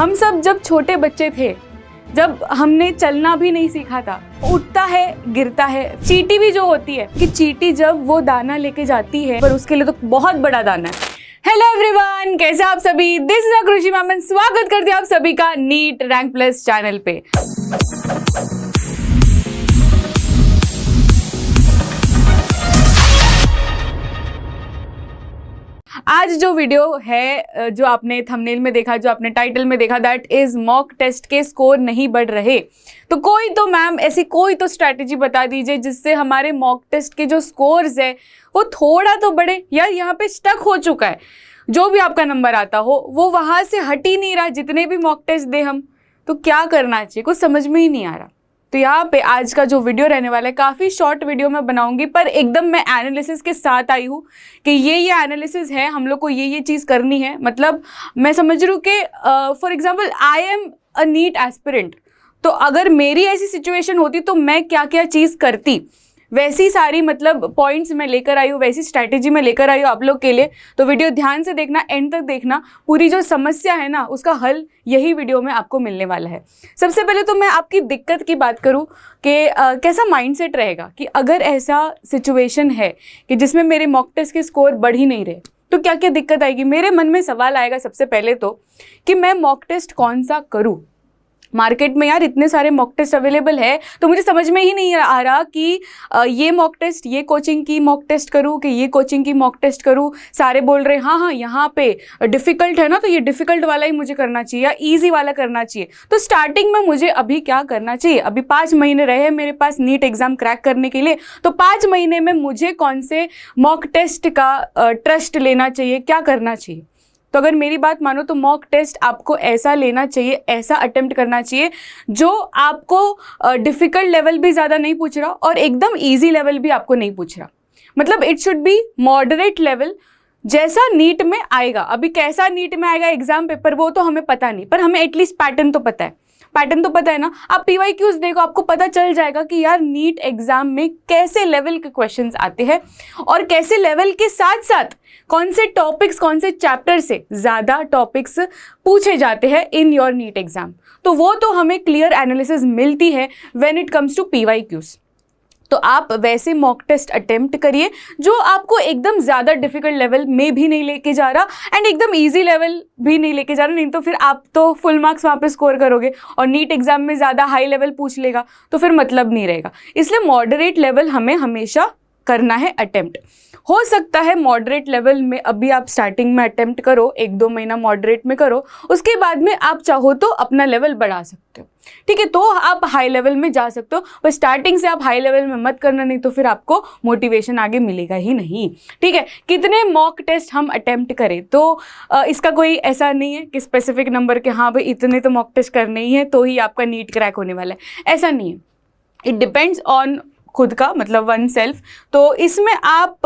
हम सब जब छोटे बच्चे थे, जब हमने चलना भी नहीं सीखा था, उठता है गिरता है। चींटी भी जो होती है कि चींटी जब वो दाना लेके जाती है, पर उसके लिए तो बहुत बड़ा दाना है। हेलो एवरीवन, कैसे आप सभी? दिस इज आकृषि मैम, स्वागत करते हैं आप सभी का नीट रैंक प्लस चैनल पे। आज जो वीडियो है, जो आपने थंबनेल में देखा, जो आपने टाइटल में देखा, दैट इज मॉक टेस्ट के स्कोर नहीं बढ़ रहे। तो कोई तो मैम ऐसी कोई तो स्ट्रैटेजी बता दीजिए जिससे हमारे मॉक टेस्ट के जो स्कोर्स है वो थोड़ा तो बढ़े। यार यहाँ पे स्टक हो चुका है, जो भी आपका नंबर आता हो वो वहाँ से हट ही नहीं रहा, जितने भी मॉक टेस्ट दे हम। तो क्या करना चाहिए, कुछ समझ में ही नहीं आ रहा। तो यहाँ पे आज का जो वीडियो रहने वाला है, काफ़ी शॉर्ट वीडियो मैं बनाऊंगी, पर एकदम मैं एनालिसिस के साथ आई हूँ कि ये एनालिसिस है, हम लोग को ये चीज़ करनी है। मतलब मैं समझ रही हूँ कि for example I am a NEET aspirant, तो अगर मेरी ऐसी सिचुएशन होती तो मैं क्या क्या चीज़ करती, वैसी सारी मतलब पॉइंट्स मैं लेकर आई हूँ, वैसी स्ट्रैटेजी मैं लेकर आई हूँ आप लोग के लिए। तो वीडियो ध्यान से देखना, एंड तक देखना। पूरी जो समस्या है ना, उसका हल यही वीडियो में आपको मिलने वाला है। सबसे पहले तो मैं आपकी दिक्कत की बात करूँ कि कैसा माइंडसेट रहेगा कि अगर ऐसा सिचुएशन है कि जिसमें मेरे मॉक टेस्ट के स्कोर बढ़ ही नहीं रहे, तो क्या क्या दिक्कत आएगी। मेरे मन में सवाल आएगा सबसे पहले तो कि मैं मॉक टेस्ट कौन सा करूँ। मार्केट में यार इतने सारे मॉक टेस्ट अवेलेबल है, तो मुझे समझ में ही नहीं आ रहा कि ये मॉक टेस्ट, ये कोचिंग की मॉक टेस्ट करूँ कि ये कोचिंग की मॉक टेस्ट करूँ। सारे बोल रहे हैं हाँ यहाँ पे डिफ़िकल्ट है ना, तो ये डिफ़िकल्ट वाला ही मुझे करना चाहिए या ईजी वाला करना चाहिए। तो स्टार्टिंग में मुझे अभी क्या करना चाहिए? अभी 5 महीने रहे मेरे पास नीट एग्ज़ाम क्रैक करने के लिए, तो 5 महीने में मुझे कौन से मॉक टेस्ट का ट्रस्ट लेना चाहिए, क्या करना चाहिए? तो अगर मेरी बात मानो तो मॉक टेस्ट आपको ऐसा लेना चाहिए, ऐसा अटेम्प्ट करना चाहिए जो आपको डिफ़िकल्ट लेवल भी ज़्यादा नहीं पूछ रहा और एकदम इजी लेवल भी आपको नहीं पूछ रहा। मतलब it should be moderate level, जैसा नीट में आएगा। अभी कैसा नीट में आएगा एग्जाम पेपर वो तो हमें पता नहीं, पर हमें एटलीस्ट पैटर्न तो पता है। पैटर्न तो पता है ना। आप PYQs देखो, आपको पता चल जाएगा कि यार नीट एग्जाम में कैसे लेवल के क्वेश्चंस आते हैं और कैसे लेवल के साथ साथ कौन से टॉपिक्स, कौन से चैप्टर से ज़्यादा टॉपिक्स पूछे जाते हैं इन योर नीट एग्जाम। तो वो तो हमें क्लियर एनालिसिस मिलती है when it comes to PYQs। तो आप वैसे मॉक टेस्ट अटेम्प्ट करिए जो आपको एकदम ज़्यादा डिफिकल्ट लेवल में भी नहीं लेके जा रहा एंड एकदम इजी लेवल भी नहीं लेके जा रहा। नहीं तो फिर आप तो फुल मार्क्स वहाँ पे स्कोर करोगे और नीट एग्जाम में ज़्यादा हाई लेवल पूछ लेगा, तो फिर मतलब नहीं रहेगा। इसलिए मॉडरेट लेवल हमें हमेशा करना है अटेम्प्ट। हो सकता है मॉडरेट लेवल में अभी आप स्टार्टिंग में अटेम्प्ट करो, 1-2 महीना मॉडरेट में करो, उसके बाद में आप चाहो तो अपना लेवल बढ़ा सकते हो। ठीक है, तो आप हाई लेवल में जा सकते हो, पर स्टार्टिंग से आप हाई लेवल में मत करना, नहीं तो फिर आपको मोटिवेशन आगे मिलेगा ही नहीं। ठीक है, कितने मॉक टेस्ट हम अटेम्प्ट करें तो इसका कोई ऐसा नहीं है कि स्पेसिफिक नंबर के हाँ भाई इतने तो मॉक टेस्ट करने ही है तो ही आपका नीट क्रैक होने वाला है, ऐसा नहीं है। इट डिपेंड्स ऑन खुद का, मतलब वन सेल्फ। तो इसमें आप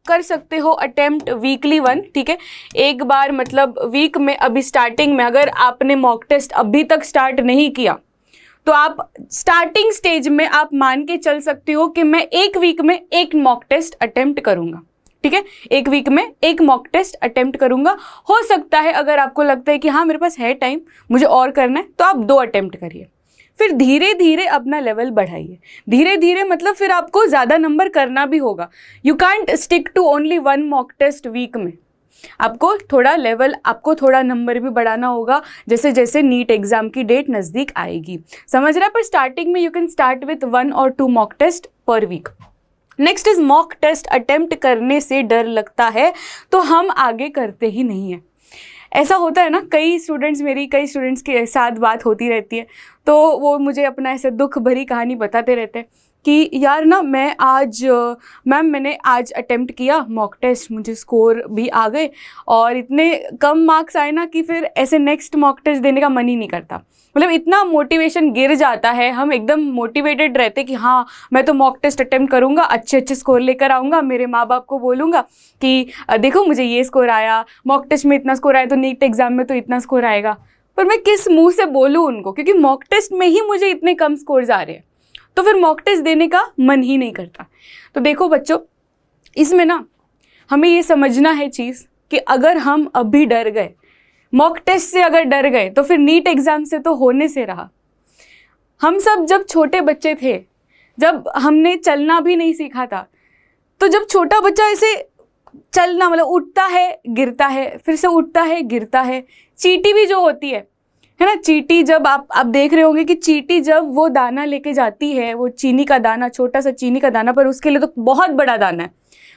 कर सकते हो अटेम्प्ट वीकली 1। ठीक है, एक बार मतलब वीक में। अभी स्टार्टिंग में अगर आपने मॉक टेस्ट अभी तक स्टार्ट नहीं किया तो आप स्टार्टिंग स्टेज में आप मान के चल सकते हो कि मैं 1 वीक में 1 मॉक टेस्ट अटेम्प्ट करूंगा। ठीक है, 1 वीक में 1 मॉक टेस्ट अटेम्प्ट करूंगा। हो सकता है अगर आपको लगता है कि हाँ मेरे पास है टाइम, मुझे और करना है, तो आप 2 अटेम्प्ट करिए। फिर धीरे धीरे अपना लेवल बढ़ाइए। धीरे धीरे मतलब फिर आपको ज़्यादा नंबर करना भी होगा। You can't stick to only 1 mock test week में। आपको थोड़ा लेवल, आपको थोड़ा नंबर भी बढ़ाना होगा जैसे जैसे नीट एग्जाम की डेट नज़दीक आएगी। समझ रहा है? पर स्टार्टिंग में यू कैन स्टार्ट विथ 1 और 2 mock test per week. Next is mock test attempt करने से डर लगता है तो हम आगे करते ही नहीं हैं। ऐसा होता है ना, कई स्टूडेंट्स के साथ बात होती रहती है, तो वो मुझे अपना ऐसे दुख भरी कहानी बताते रहते हैं कि यार ना मैंने आज अटेम्प्ट किया मॉक टेस्ट, मुझे स्कोर भी आ गए और इतने कम मार्क्स आए ना कि फिर ऐसे नेक्स्ट मॉक टेस्ट देने का मन ही नहीं करता। मतलब इतना मोटिवेशन गिर जाता है, हम एकदम मोटिवेटेड रहते कि हाँ मैं तो मॉक टेस्ट अटेम्प्ट करूँगा, अच्छे स्कोर लेकर आऊँगा, मेरे माँ बाप को बोलूँगा कि देखो मुझे ये स्कोर आया, मॉक टेस्ट में इतना स्कोर आया तो नीट एग्जाम में तो इतना स्कोर आएगा। पर मैं किस मुँह से बोलूँ उनको, क्योंकि मॉक टेस्ट में ही मुझे इतने कम स्कोर्स आ रहे हैं, तो फिर मॉक टेस्ट देने का मन ही नहीं करता। तो देखो बच्चों, इसमें ना हमें ये समझना है चीज़ कि अगर हम अभी डर गए मॉक टेस्ट से अगर डर गए तो फिर नीट एग्जाम से तो होने से रहा। हम सब जब छोटे बच्चे थे, जब हमने चलना भी नहीं सीखा था, तो जब छोटा बच्चा ऐसे चलना मतलब उठता है गिरता है, फिर से उठता है गिरता है। चींटी भी जो होती है ना, चींटी जब आप देख रहे होंगे कि चींटी जब वो दाना लेके जाती है, वो चीनी का दाना, छोटा सा चीनी का दाना, पर उसके लिए तो बहुत बड़ा दाना है,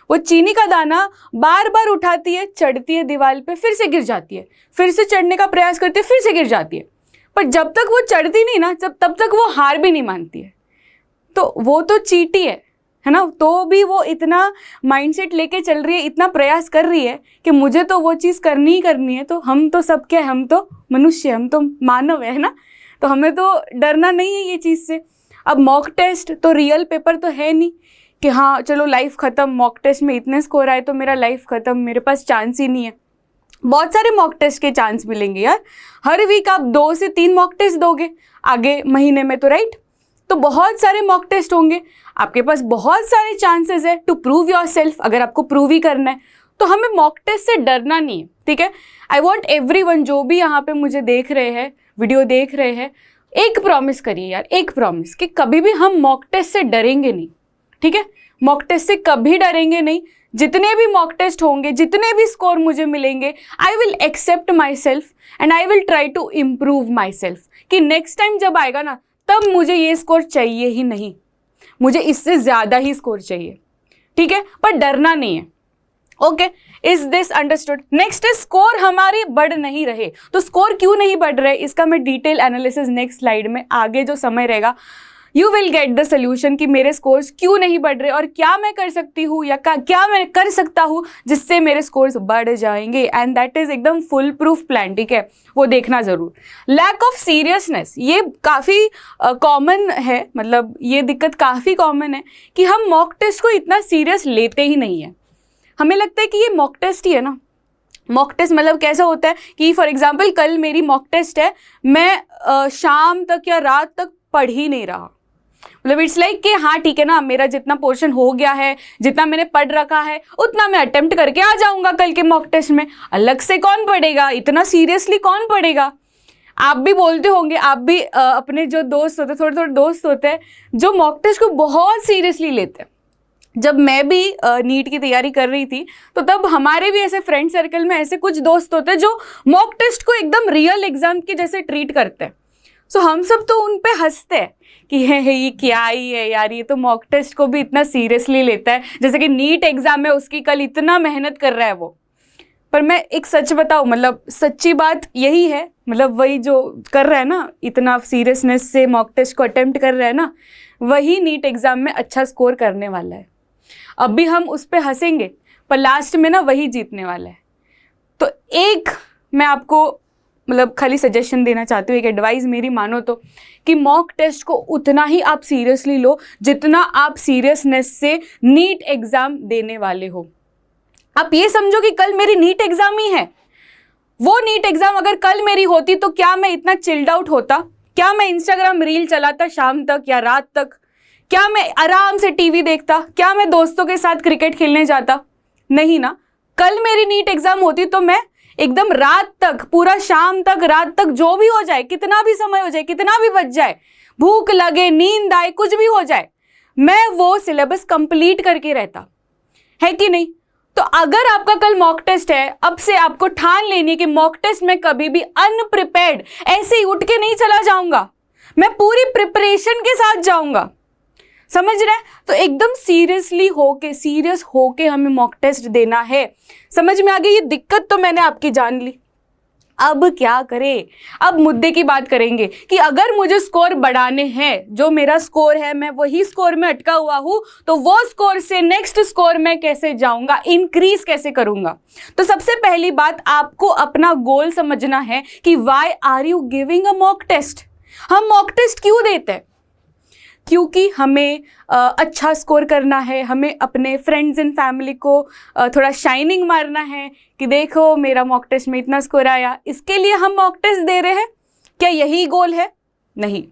वो चीनी का दाना बार बार उठाती है, चढ़ती है दीवार पे, फिर से गिर जाती है, फिर से चढ़ने का प्रयास करती है, फिर से गिर जाती है। पर जब तक वो चढ़ती नहीं ना, तब तक वो हार भी नहीं मानती है। तो वो तो चींटी है ना, तो भी वो इतना माइंडसेट लेके चल रही है, इतना प्रयास कर रही है कि मुझे तो वो चीज़ करनी ही करनी है। तो हम तो सब क्या है, हम तो मनुष्य, हम तो मानव है ना, तो हमें तो डरना नहीं है ये चीज़ से। अब मॉक टेस्ट तो रियल पेपर तो है नहीं कि हाँ चलो लाइफ ख़त्म, मॉक टेस्ट में इतने स्कोर आए तो मेरा लाइफ ख़त्म, मेरे पास चांस ही नहीं है। बहुत सारे मॉक टेस्ट के चांस मिलेंगे यार, हर वीक आप 2 से 3 मॉक टेस्ट दोगे आगे महीने में, तो राइट, तो बहुत सारे मॉक टेस्ट होंगे, आपके पास बहुत सारे चांसेस है टू प्रूव योर सेल्फ। अगर आपको प्रूव ही करना है तो हमें मॉक टेस्ट से डरना नहीं है, ठीक है। आई वॉन्ट एवरीवन जो भी यहाँ पे मुझे देख रहे हैं, वीडियो देख रहे हैं, एक प्रॉमिस करिए यार, एक प्रॉमिस कि कभी भी हम मॉक टेस्ट से डरेंगे नहीं, ठीक है। मॉक टेस्ट से कभी डरेंगे नहीं। जितने भी मॉक टेस्ट होंगे, जितने भी स्कोर मुझे मिलेंगे, I will accept myself and I will try to improve myself, कि नेक्स्ट टाइम जब आएगा ना, तब मुझे ये स्कोर चाहिए ही नहीं, मुझे इससे ज़्यादा ही स्कोर चाहिए, ठीक है। पर डरना नहीं है, okay. Is this understood? Next है स्कोर हमारे बढ़ नहीं रहे। तो स्कोर क्यों नहीं बढ़ रहे, इसका मैं डिटेल एनालिसिस नेक्स्ट स्लाइड में, आगे जो समय रहेगा, you will get the solution कि मेरे स्कोर्स क्यों नहीं बढ़ रहे और क्या मैं कर सकती हूँ या क्या मैं कर सकता हूँ जिससे मेरे स्कोर्स बढ़ जाएंगे। एंड दैट इज एकदम फुल प्रूफ प्लान, ठीक है, वो देखना ज़रूर। लैक ऑफ सीरियसनेस, ये काफ़ी कॉमन है, मतलब ये दिक्कत काफ़ी कॉमन है कि हम मॉक टेस्ट को इतना सीरियस लेते ही नहीं है। हमें लगता है कि ये मॉक टेस्ट ही है ना। मॉक टेस्ट मतलब कैसा होता है कि फॉर एग्जाम्पल कल मेरी मॉक टेस्ट है, मैं शाम तक या रात तक पढ़ ही नहीं रहा, मतलब इट्स लाइक कि हाँ ठीक है ना, मेरा जितना पोर्शन हो गया है, जितना मैंने पढ़ रखा है, उतना मैं अटेम्प्ट करके आ जाऊंगा कल के मॉक टेस्ट में। अलग से कौन पढ़ेगा, इतना सीरियसली कौन पढ़ेगा। आप भी बोलते होंगे, आप भी अपने जो दोस्त होते, थोड़े थोड़े दोस्त होते हैं जो मॉक टेस्ट को बहुत सीरियसली लेते हैं। जब मैं भी नीट की तैयारी कर रही थी, तो तब हमारे भी ऐसे फ्रेंड सर्कल में ऐसे कुछ दोस्त होते हैं जो मॉक टेस्ट को एकदम रियल एग्जाम के जैसे ट्रीट करते हैं। सो हम सब तो उन पे हंसते हैं कि है ये क्या ही है यार, ये तो मॉक टेस्ट को भी इतना सीरियसली लेता है, जैसे कि नीट एग्जाम है उसकी कल इतना मेहनत कर रहा है वो। पर मैं एक सच बताऊँ, मतलब सच्ची बात यही है, मतलब वही जो कर रहा है ना, इतना सीरियसनेस से मॉक टेस्ट को अटेम्प्ट कर रहा है ना, वही नीट एग्जाम में अच्छा स्कोर करने वाला है। अभी हम उस पर हंसेंगे पर लास्ट में ना वही जीतने वाला है। तो एक मैं आपको मतलब खाली सजेशन देना चाहती हूँ, एक एडवाइस मेरी मानो तो, कि मॉक टेस्ट को उतना ही आप सीरियसली लो जितना आप सीरियसनेस से नीट एग्ज़ाम देने वाले हो। आप ये समझो कि कल मेरी नीट एग्ज़ाम ही है, वो नीट एग्ज़ाम अगर कल मेरी होती तो क्या मैं इतना चिल्ड आउट होता, क्या मैं इंस्टाग्राम रील चलाता शाम तक या रात तक, क्या मैं आराम से टीवी देखता, क्या मैं दोस्तों के साथ क्रिकेट खेलने जाता? नहीं ना। कल मेरी नीट एग्ज़ाम होती तो मैं एकदम रात तक, पूरा शाम तक, रात तक, जो भी हो जाए, कितना भी समय हो जाए, कितना भी बच जाए, भूख लगे, नींद आए, कुछ भी हो जाए, मैं वो सिलेबस कंप्लीट करके रहता, है कि नहीं? तो अगर आपका कल मॉक टेस्ट है, अब से आपको ठान लेनी है कि मॉक टेस्ट में कभी भी अनप्रिपेयर्ड ऐसे ही उठ के नहीं चला जाऊंगा, मैं पूरी प्रिपरेशन के साथ जाऊंगा। समझ रहे हैं? तो एकदम सीरियस होके हमें मॉक टेस्ट देना है। समझ में आ गई? ये दिक्कत तो मैंने आपकी जान ली। अब क्या करें? अब मुद्दे की बात करेंगे कि अगर मुझे स्कोर बढ़ाने हैं, जो मेरा स्कोर है मैं वही स्कोर में अटका हुआ हूं, तो वो स्कोर से नेक्स्ट स्कोर में कैसे जाऊंगा, इंक्रीज कैसे करूंगा? तो सबसे पहली बात, आपको अपना गोल समझना है कि why are you giving a mock test. हम मॉक टेस्ट क्यों देते हैं? क्योंकि हमें अच्छा स्कोर करना है, हमें अपने फ्रेंड्स एंड फैमिली को थोड़ा शाइनिंग मारना है कि देखो मेरा मॉक टेस्ट में इतना स्कोर आया, इसके लिए हम मॉक टेस्ट दे रहे हैं। क्या यही गोल है? नहीं।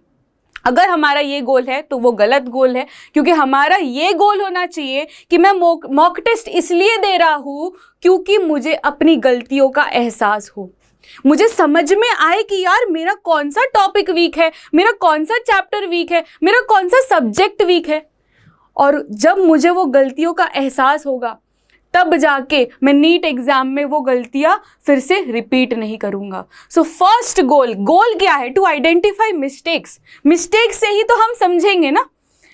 अगर हमारा ये गोल है तो वो गलत गोल है, क्योंकि हमारा ये गोल होना चाहिए कि मैं मॉक टेस्ट इसलिए दे रहा हूँ क्योंकि मुझे अपनी गलतियों का एहसास हो। मुझे समझ में आए कि यार मेरा कौन सा टॉपिक वीक है, मेरा कौन सा चैप्टर वीक है, मेरा कौन सा सब्जेक्ट वीक है। और जब मुझे वो गलतियों का एहसास होगा तब जाके मैं नीट एग्जाम में वो गलतियां फिर से रिपीट नहीं करूंगा। सो फर्स्ट गोल क्या है? To identify mistakes. मिस्टेक्स से ही तो हम समझेंगे ना।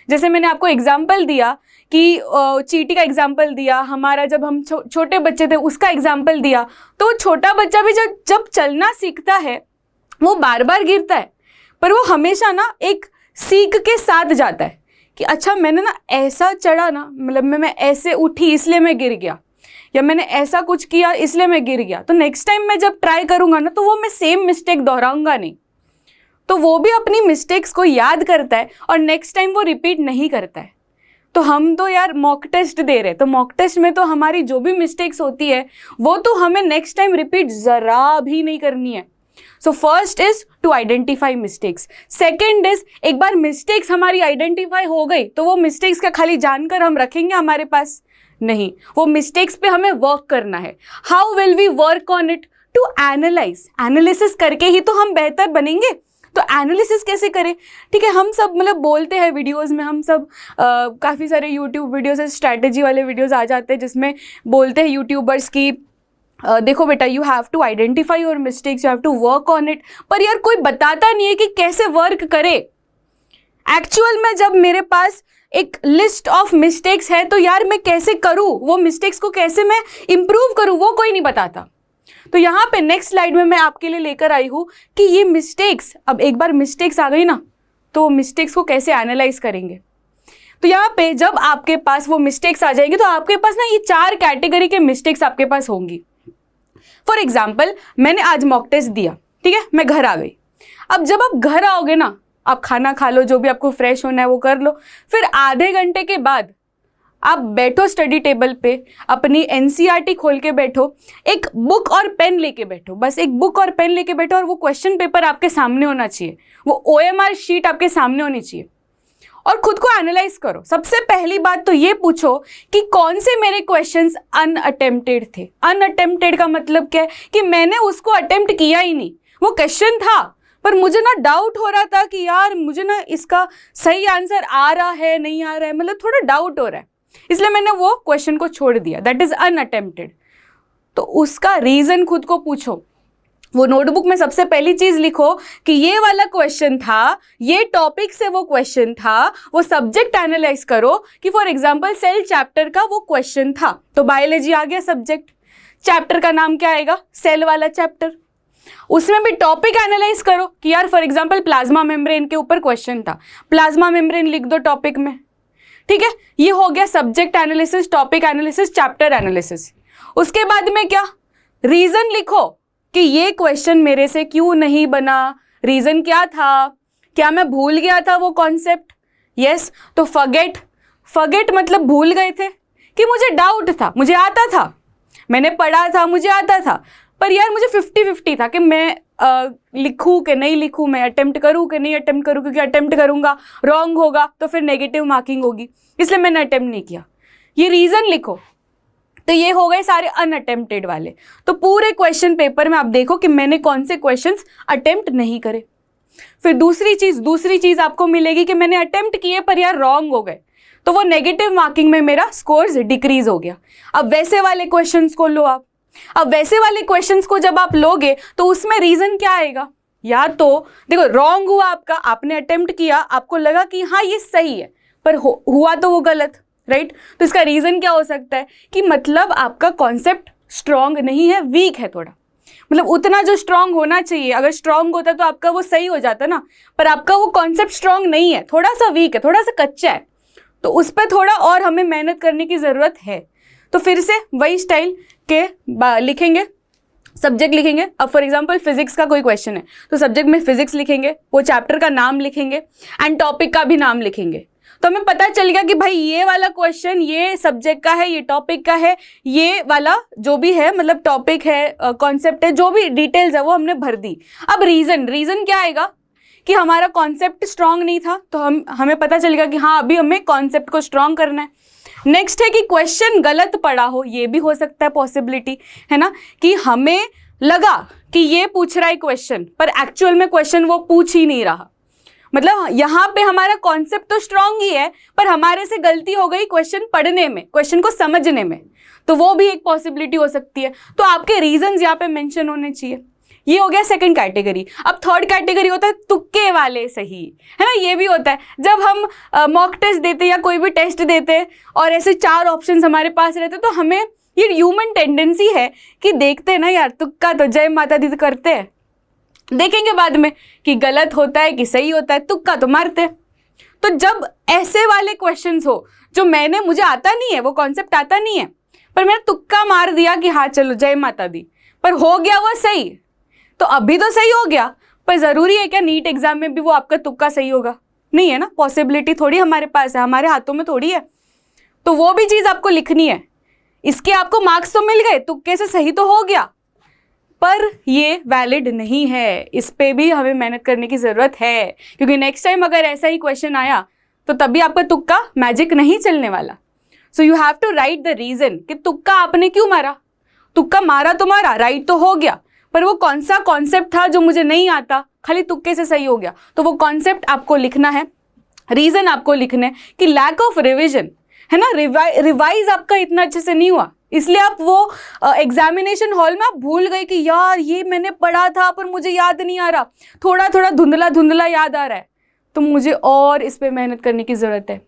जैसे मैंने आपको एग्जाम्पल दिया कि चींटी का एग्जाम्पल दिया, हमारा जब हम छोटे बच्चे थे उसका एग्जाम्पल दिया, तो छोटा बच्चा भी जब चलना सीखता है वो बार बार गिरता है, पर वो हमेशा ना एक सीख के साथ जाता है कि अच्छा मैंने ना ऐसा चढ़ा ना, मतलब मैं ऐसे उठी इसलिए मैं गिर गया, या मैंने ऐसा कुछ किया इसलिए मैं गिर गया, तो नेक्स्ट टाइम मैं जब ट्राई करूँगा ना तो वो मैं सेम मिस्टेक दोहराऊंगा नहीं। तो वो भी अपनी मिस्टेक्स को याद करता है और नेक्स्ट टाइम वो रिपीट नहीं करता है। तो हम तो यार मॉक टेस्ट दे रहे हैं, तो मॉक टेस्ट में तो हमारी जो भी मिस्टेक्स होती है वो तो हमें नेक्स्ट टाइम रिपीट ज़रा भी नहीं करनी है। So first is to identify mistakes. Second is, एक बार मिस्टेक्स हमारी आइडेंटिफाई हो गई तो वो मिस्टेक्स का खाली जानकर हम रखेंगे हमारे पास? नहीं, वो मिस्टेक्स पे हमें वर्क करना है। How will we work on it? To analyse. Analysis करके ही तो हम बेहतर बनेंगे। तो एनालिसिस कैसे करें? ठीक है, हम सब मतलब बोलते हैं वीडियोस में, हम सब काफ़ी सारे यूट्यूब वीडियोस है, स्ट्रैटेजी वाले वीडियोस आ जाते हैं जिसमें बोलते हैं यूट्यूबर्स की देखो बेटा you have to identify your mistakes, you have to work on it. पर यार कोई बताता नहीं है कि कैसे वर्क करे। एक्चुअल में जब मेरे पास एक लिस्ट ऑफ मिस्टेक्स है तो यार मैं कैसे करूँ, वो मिस्टेक्स को कैसे मैं इम्प्रूव करूँ, वो कोई नहीं बताता। तो यहाँ पे नेक्स्ट स्लाइड में मैं आपके लिए लेकर आई हूँ कि ये मिस्टेक्स, अब एक बार मिस्टेक्स आ गई ना तो मिस्टेक्स को कैसे एनालाइज करेंगे। तो यहाँ पे जब आपके पास वो मिस्टेक्स आ जाएंगी तो आपके पास ना ये 4 कैटेगरी के मिस्टेक्स आपके पास होंगी। फॉर एग्जाम्पल, मैंने आज मॉक टेस्ट दिया, ठीक है, मैं घर आ गई। अब जब आप घर आओगे ना, आप खाना खा लो, जो भी आपको फ्रेश होना है वो कर लो, फिर आधे घंटे के बाद आप बैठो स्टडी टेबल पे, अपनी एनसीईआरटी खोल के बैठो, एक बुक और पेन लेके बैठो, बस एक बुक और पेन लेके बैठो और वो क्वेश्चन पेपर आपके सामने होना चाहिए, वो OMR शीट आपके सामने होनी चाहिए और खुद को एनालाइज करो। सबसे पहली बात तो ये पूछो कि कौन से मेरे क्वेश्चंस अनअटेम्प्टेड थे। अनअटेम्प्टेड का मतलब क्या है कि मैंने उसको अटेम्प्ट किया ही नहीं, वो क्वेश्चन था पर मुझे ना डाउट हो रहा था कि यार मुझे ना इसका सही आंसर आ रहा है नहीं आ रहा है, मतलब थोड़ा डाउट हो रहा है, इसलिए मैंने वो क्वेश्चन को छोड़ दिया, दैट इज अनअटेम्प्टेड। तो उसका रीजन खुद को पूछो। वो नोटबुक में सबसे पहली चीज लिखो कि ये वाला क्वेश्चन था, ये टॉपिक से वो क्वेश्चन था, वो सब्जेक्ट एनालाइज करो कि फॉर एग्जांपल सेल चैप्टर का वो क्वेश्चन था, तो बायोलॉजी आ गया सब्जेक्ट, चैप्टर का नाम क्या आएगा? सेल वाला चैप्टर। उसमें भी टॉपिक एनालाइज करो कि यार फॉर एग्जांपल प्लाज्मा मेम्ब्रेन के ऊपर क्वेश्चन था, प्लाज्मा मेम्ब्रेन लिख दो टॉपिक में, ठीक है। ये हो गया subject analysis, topic analysis, chapter analysis. उसके बाद में क्या? रीजन लिखो कि ये क्वेश्चन मेरे से क्यों नहीं बना, रीजन क्या था, क्या मैं भूल गया था वो कॉन्सेप्ट? यस, तो फॉरगेट मतलब भूल गए थे कि मुझे डाउट था, मुझे आता था, मैंने पढ़ा था, मुझे आता था, पर यार मुझे 50-50 था कि मैं लिखूँ कि नहीं लिखूँ, मैं अटेम्प्ट करूँ कि नहीं अटेम्प्ट करूँ, क्योंकि अटेम्प्ट करूँगा रॉन्ग होगा तो फिर नेगेटिव मार्किंग होगी, इसलिए मैंने अटेम्प्ट नहीं किया। ये रीज़न लिखो। तो ये हो गए सारे अनअटेम्प्टेड वाले। तो पूरे क्वेश्चन पेपर में आप देखो कि मैंने कौन से क्वेश्चंस अटेम्प्ट नहीं करे। फिर दूसरी चीज़ आपको मिलेगी कि मैंने अटेम्प्ट किए पर यार रॉन्ग हो गए, तो वो नेगेटिव मार्किंग में मेरा स्कोर्स डिक्रीज हो गया। अब वैसे वाले क्वेश्चंस को लो आप। अब वैसे वाले क्वेश्चंस को जब आप लोगे तो उसमें रीजन क्या आएगा? या तो देखो रॉन्ग हुआ आपका, आपने अटेम्प्ट किया, आपको लगा कि हाँ ये सही है, पर हुआ तो वो गलत, राइट। तो इसका रीजन क्या हो सकता है कि मतलब आपका कॉन्सेप्ट स्ट्रांग नहीं है, वीक है थोड़ा, मतलब उतना जो स्ट्रांग होना चाहिए, अगर स्ट्रांग होता तो आपका वो सही हो जाता ना, पर आपका वो कॉन्सेप्ट स्ट्रांग नहीं है, थोड़ा सा वीक है, थोड़ा सा कच्चा है, तो उस पर थोड़ा और हमें मेहनत करने की ज़रूरत है। तो फिर से वही स्टाइल के लिखेंगे, सब्जेक्ट लिखेंगे। अब फॉर एग्जांपल फिजिक्स का कोई क्वेश्चन है तो सब्जेक्ट में फिजिक्स लिखेंगे, वो चैप्टर का नाम लिखेंगे एंड टॉपिक का भी नाम लिखेंगे। तो हमें पता चल गया कि भाई ये वाला क्वेश्चन ये सब्जेक्ट का है, ये टॉपिक का है, ये वाला जो भी है मतलब टॉपिक है, कॉन्सेप्ट है, जो भी डिटेल्स है वो हमने भर दी। अब रीज़न क्या आएगा कि हमारा कॉन्सेप्ट स्ट्रांग नहीं था, तो हमें पता चलेगा कि हाँ अभी हमें कॉन्सेप्ट को स्ट्रांग करना है। नेक्स्ट है कि क्वेश्चन गलत पढ़ा हो, ये भी हो सकता है पॉसिबिलिटी, है ना, कि हमें लगा कि ये पूछ रहा है क्वेश्चन, पर एक्चुअल में क्वेश्चन वो पूछ ही नहीं रहा, मतलब यहाँ पे हमारा कॉन्सेप्ट तो स्ट्रांग ही है, पर हमारे से गलती हो गई क्वेश्चन पढ़ने में, क्वेश्चन को समझने में, तो वो भी एक पॉसिबिलिटी हो सकती है। तो आपके रीजंस यहाँ पे मेंशन होने चाहिए। ये हो गया सेकंड कैटेगरी। अब थर्ड कैटेगरी होता है तुक्के वाले सही, है ना। ये भी होता है जब हम मॉक टेस्ट देते या कोई भी टेस्ट देते और ऐसे 4 ऑप्शंस हमारे पास रहते, तो हमें ये ह्यूमन टेंडेंसी है कि देखते हैं ना यार, तुक्का तो जय माता दी करते हैं, देखेंगे बाद में कि गलत होता है कि सही होता है, तुक्का तो मारते हैं। तो जब ऐसे वाले क्वेश्चंस हो जो मुझे आता नहीं है, वो कॉन्सेप्ट आता नहीं है, पर मैंने तुक्का मार दिया कि हाँ चलो जय माता दी, पर हो गया वो सही, तो अभी तो सही हो गया, पर ज़रूरी है क्या नीट एग्जाम में भी वो आपका तुक्का सही होगा? नहीं है ना, पॉसिबिलिटी थोड़ी हमारे पास है, हमारे हाथों में थोड़ी है। तो वो भी चीज़ आपको लिखनी है। इसके आपको मार्क्स तो मिल गए, तुक्के से सही तो हो गया, पर ये वैलिड नहीं है, इस पे भी हमें मेहनत करने की ज़रूरत है, क्योंकि नेक्स्ट टाइम अगर ऐसा ही क्वेश्चन आया तो तभी आपका तुक्का मैजिक नहीं चलने वाला। So you have to write the reason कि तुक्का आपने क्यों मारा। तुक्का मारा तो मारा, राइट तो हो गया, पर वो कौन सा कॉन्सेप्ट था जो मुझे नहीं आता, खाली तुक्के से सही हो गया, तो वो कॉन्सेप्ट आपको लिखना है, रीज़न आपको लिखना है कि लैक ऑफ रिविजन, है ना, रिवाइज आपका इतना अच्छे से नहीं हुआ, इसलिए आप वो एग्जामिनेशन हॉल में आप भूल गए कि यार ये मैंने पढ़ा था पर मुझे याद नहीं आ रहा, थोड़ा थोड़ा धुंधला धुंधला याद आ रहा है, तो मुझे और इस पे मेहनत करने की ज़रूरत है।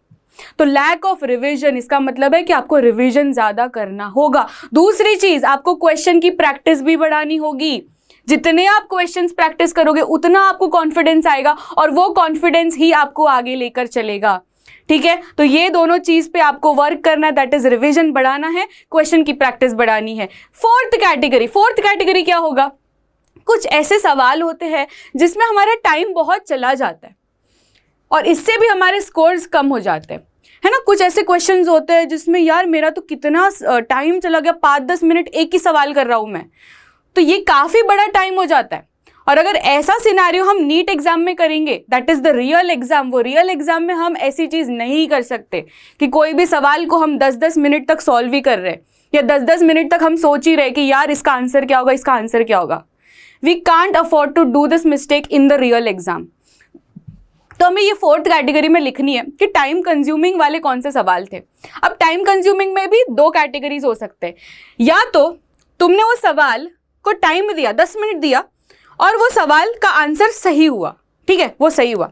तो लैक ऑफ रिवीजन, इसका मतलब है कि आपको रिवीजन ज़्यादा करना होगा। दूसरी चीज़, आपको क्वेश्चन की प्रैक्टिस भी बढ़ानी होगी। जितने आप क्वेश्चंस प्रैक्टिस करोगे उतना आपको कॉन्फिडेंस आएगा, और वो कॉन्फिडेंस ही आपको आगे लेकर चलेगा। ठीक है, तो ये दोनों चीज़ पे आपको वर्क करना है, दैट इज रिवीजन बढ़ाना है, क्वेश्चन की प्रैक्टिस बढ़ानी है। फोर्थ कैटेगरी क्या होगा? कुछ ऐसे सवाल होते हैं जिसमें हमारा टाइम बहुत चला जाता है और इससे भी हमारे स्कोर्स कम हो जाते हैं, है ना। कुछ ऐसे क्वेश्चंस होते हैं जिसमें यार मेरा तो कितना टाइम चला गया, 5-10 मिनट एक ही सवाल कर रहा हूँ मैं, तो ये काफ़ी बड़ा टाइम हो जाता है। और अगर ऐसा सिनेरियो हम नीट एग्जाम में करेंगे, that is the real exam, वो रियल एग्जाम में हम ऐसी चीज़ नहीं कर सकते कि कोई भी सवाल को हम 10-10 मिनट तक सॉल्व ही कर रहे हैं, या 10-10 मिनट तक हम सोच ही रहे कि यार इसका आंसर क्या होगा, इसका आंसर क्या होगा। We can't afford to do this mistake in the real exam. तो हमें ये फोर्थ कैटेगरी में लिखनी है कि टाइम कंज्यूमिंग वाले कौन से सवाल थे। अब टाइम कंज्यूमिंग में भी 2 कैटेगरीज हो सकते हैं, या तो तुमने वो सवाल को टाइम दिया, 10 मिनट दिया, और वो सवाल का आंसर सही हुआ, ठीक है, वो सही हुआ।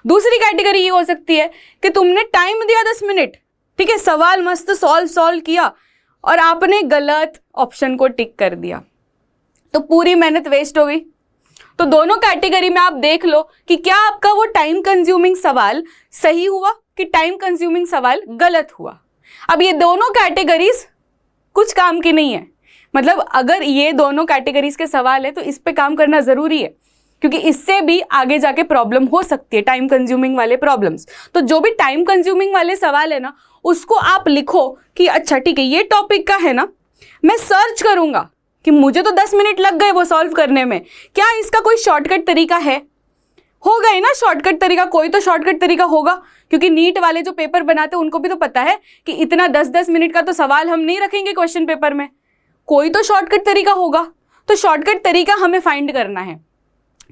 दूसरी कैटेगरी ये हो सकती है कि तुमने टाइम दिया 10 मिनट, ठीक है, सवाल मस्त सॉल्व किया, और आपने गलत ऑप्शन को टिक कर दिया, तो पूरी मेहनत वेस्ट हो गई। तो दोनों कैटेगरी में आप देख लो कि क्या आपका वो टाइम कंज्यूमिंग सवाल सही हुआ कि टाइम कंज्यूमिंग सवाल गलत हुआ। अब ये दोनों कैटेगरीज कुछ काम की नहीं है, मतलब अगर ये दोनों कैटेगरीज के सवाल है तो इस पे काम करना ज़रूरी है, क्योंकि इससे भी आगे जाके प्रॉब्लम हो सकती है, टाइम कंज्यूमिंग वाले प्रॉब्लम्स। तो जो भी टाइम कंज्यूमिंग वाले सवाल है ना, उसको आप लिखो कि अच्छा ठीक है, ये टॉपिक का है ना, मैं सर्च करूँगा कि मुझे तो 10 मिनट लग गए वो सॉल्व करने में, क्या इसका कोई शॉर्टकट तरीका है? होगा ही ना शॉर्टकट तरीका, कोई तो शॉर्टकट तरीका होगा, क्योंकि नीट वाले जो पेपर बनाते हैं उनको भी तो पता है कि इतना 10-10 मिनट का तो सवाल हम नहीं रखेंगे क्वेश्चन पेपर में, कोई तो शॉर्टकट तरीका होगा। तो शॉर्टकट तरीका हमें फाइंड करना है,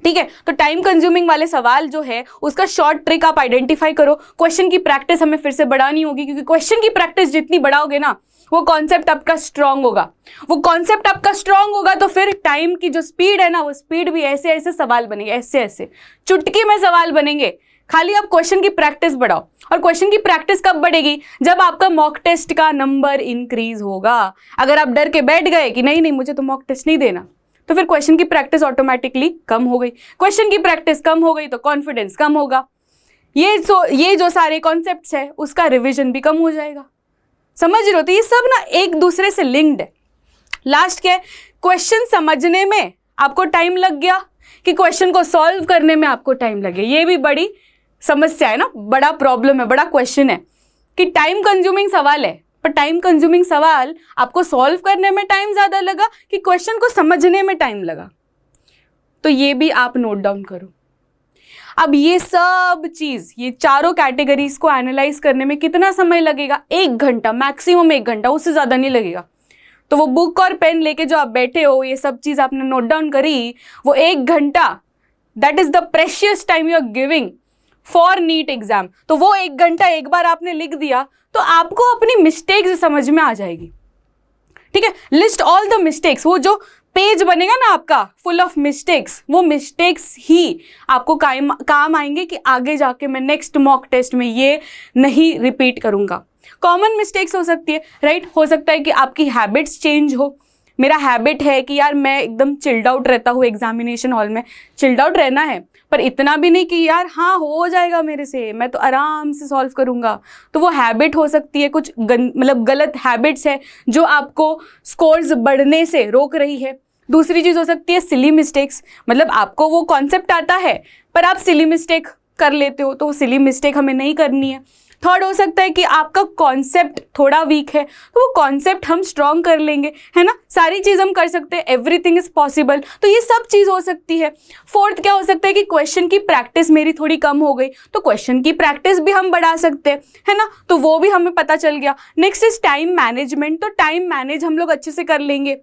ठीक है। तो टाइम कंज्यूमिंग वाले सवाल जो है उसका शॉर्ट ट्रिक आप आइडेंटिफाई करो। क्वेश्चन की प्रैक्टिस हमें फिर से बढ़ानी होगी, क्योंकि क्वेश्चन की प्रैक्टिस जितनी बढ़ाओगे ना, वो कॉन्सेप्ट आपका स्ट्रांग होगा, वो कॉन्सेप्ट आपका स्ट्रांग होगा, तो फिर टाइम की जो स्पीड है ना, वो स्पीड भी ऐसे ऐसे सवाल बनेंगे, ऐसे ऐसे चुटकी में सवाल बनेंगे। खाली आप क्वेश्चन की प्रैक्टिस बढ़ाओ, और क्वेश्चन की प्रैक्टिस कब बढ़ेगी? जब आपका मॉक टेस्ट का नंबर इंक्रीज होगा। अगर आप डर के बैठ गए कि नहीं नहीं मुझे तो मॉक टेस्ट नहीं देना, तो फिर क्वेश्चन की प्रैक्टिस ऑटोमेटिकली कम हो गई। क्वेश्चन की प्रैक्टिस कम हो गई तो कॉन्फिडेंस कम होगा, ये जो सारे कॉन्सेप्ट्स है उसका रिविजन भी कम हो जाएगा। समझ रहे हो? तो ये सब ना एक दूसरे से लिंक्ड है। लास्ट क्या है? क्वेश्चन समझने में आपको टाइम लग गया कि क्वेश्चन को सॉल्व करने में आपको टाइम लगे, ये भी बड़ी समस्या है ना, बड़ा प्रॉब्लम है, बड़ा क्वेश्चन है कि टाइम कंज्यूमिंग सवाल है, पर टाइम कंज्यूमिंग सवाल आपको सॉल्व करने में टाइम ज़्यादा लगा कि क्वेश्चन को समझने में टाइम लगा। तो ये भी आप नोट डाउन करो। अब ये सब चीज़, ये चारों कैटेगरीज को एनालाइज करने में कितना समय लगेगा? 1 घंटा, मैक्सिमम 1 घंटा, उससे ज़्यादा नहीं लगेगा। तो वो बुक और पेन लेके जो आप बैठे हो, ये सब चीज़ आपने नोट डाउन करी, वो 1 घंटा, that is the precious time you are giving for NEET exam. तो वो 1 घंटा एक बार आपने लिख दिया तो आपको अपनी मिस्टेक्स समझ में आ जाएगी। ठीक है, लिस्ट ऑल द मिस्टेक्स। वो जो पेज बनेगा ना आपका फुल ऑफ मिस्टेक्स, वो मिस्टेक्स ही आपको काम आएंगे कि आगे जाके मैं नेक्स्ट मॉक टेस्ट में ये नहीं रिपीट करूँगा। कॉमन मिस्टेक्स हो सकती है, राइट। हो सकता है कि आपकी हैबिट्स चेंज हो। मेरा हैबिट है कि यार मैं एकदम चिल्ड आउट रहता हूँ एग्जामिनेशन हॉल में। चिल्ड आउट रहना है, पर इतना भी नहीं कि यार हाँ हो जाएगा मेरे से, मैं तो आराम से सॉल्व करूँगा। तो वो हैबिट हो सकती है, कुछ मतलब गलत हैबिट्स है जो आपको स्कोर्स बढ़ने से रोक रही है। दूसरी चीज़ हो सकती है सिली मिस्टेक्स, मतलब आपको वो कॉन्सेप्ट आता है पर आप सिली मिस्टेक कर लेते हो, तो वो सिली मिस्टेक हमें नहीं करनी है। थर्ड हो सकता है कि आपका कॉन्सेप्ट थोड़ा वीक है, तो वो कॉन्सेप्ट हम स्ट्रॉन्ग कर लेंगे, है ना। सारी चीज़ हम कर सकते हैं, एवरीथिंग इज पॉसिबल, तो ये सब चीज़ हो सकती है। फोर्थ क्या हो सकता है कि क्वेश्चन की प्रैक्टिस मेरी थोड़ी कम हो गई, तो क्वेश्चन की प्रैक्टिस भी हम बढ़ा सकते हैं, है ना, तो वो भी हमें पता चल गया। नेक्स्ट इज टाइम मैनेजमेंट, तो टाइम मैनेज हम लोग अच्छे से कर लेंगे।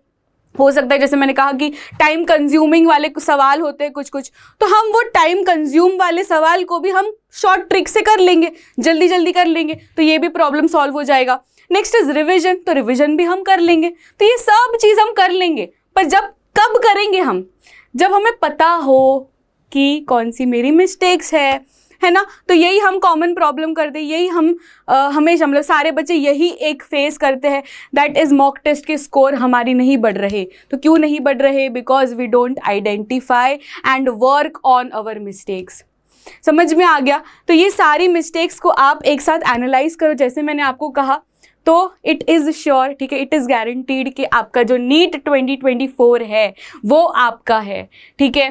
हो सकता है जैसे मैंने कहा कि टाइम कंज्यूमिंग वाले सवाल होते हैं कुछ, तो हम वो टाइम कंज्यूम वाले सवाल को भी हम शॉर्ट ट्रिक से कर लेंगे, जल्दी जल्दी कर लेंगे, तो ये भी प्रॉब्लम सॉल्व हो जाएगा। नेक्स्ट इज रिविजन, तो रिविजन भी हम कर लेंगे। तो ये सब चीज़ हम कर लेंगे, पर कब करेंगे हम? जब हमें पता हो कि कौन सी मेरी मिस्टेक्स है ना। तो यही हम कॉमन प्रॉब्लम करते हैं, यही हम हमेशा, मतलब सारे बच्चे यही एक फेस करते हैं, दैट इज़ मॉक टेस्ट के स्कोर हमारी नहीं बढ़ रहे। तो क्यों नहीं बढ़ रहे? Because we don't identify and work on our mistakes. समझ में आ गया? तो ये सारी मिस्टेक्स को आप एक साथ एनालाइज करो, जैसे मैंने आपको कहा, तो इट इज़ श्योर, ठीक है, इट इज़ गारंटीड कि आपका जो नीट 2024 है वो आपका है, ठीक है,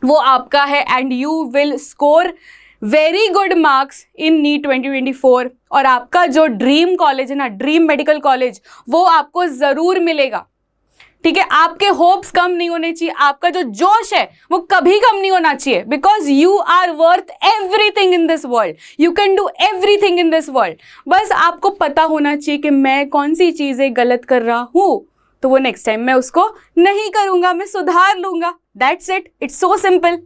वो आपका है, and you will score very good marks in NEET 2024। और आपका जो ड्रीम कॉलेज है ना, ड्रीम मेडिकल कॉलेज, वो आपको ज़रूर मिलेगा, ठीक है। आपके होप्स कम नहीं होने चाहिए, आपका जो जोश है वो कभी कम नहीं होना चाहिए, because you are worth everything in this world, you can do everything in this world. बस आपको पता होना चाहिए कि मैं कौन सी चीज़ें गलत कर रहा हूँ, तो वो नेक्स्ट टाइम मैं उसको नहीं करूँगा, मैं सुधार लूँगा। That's it, it's so simple.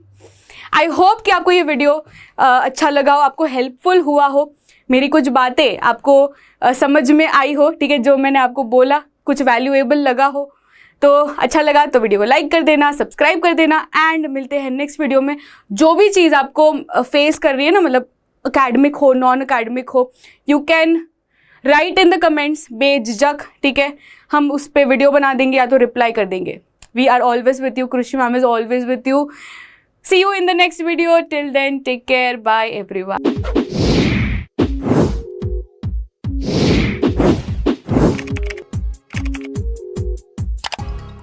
I hope कि आपको ये वीडियो अच्छा लगा हो, आपको हेल्पफुल हुआ हो, मेरी कुछ बातें आपको समझ में आई हो, ठीक है, जो मैंने आपको बोला कुछ वैल्यूएबल लगा हो। तो अच्छा लगा तो वीडियो को लाइक कर देना, सब्सक्राइब कर देना, एंड मिलते हैं नेक्स्ट वीडियो में। जो भी चीज़ आपको फेस कर रही है ना, मतलब अकेडमिक हो, नॉन अकेडमिक हो, you can write in the comments बेझिझक, ठीक है, हम उस पर वीडियो बना देंगे या तो रिप्लाई कर देंगे। We are always with you, Krishi ma'am is always with you. See you in the next video. Till then, take care. Bye everyone.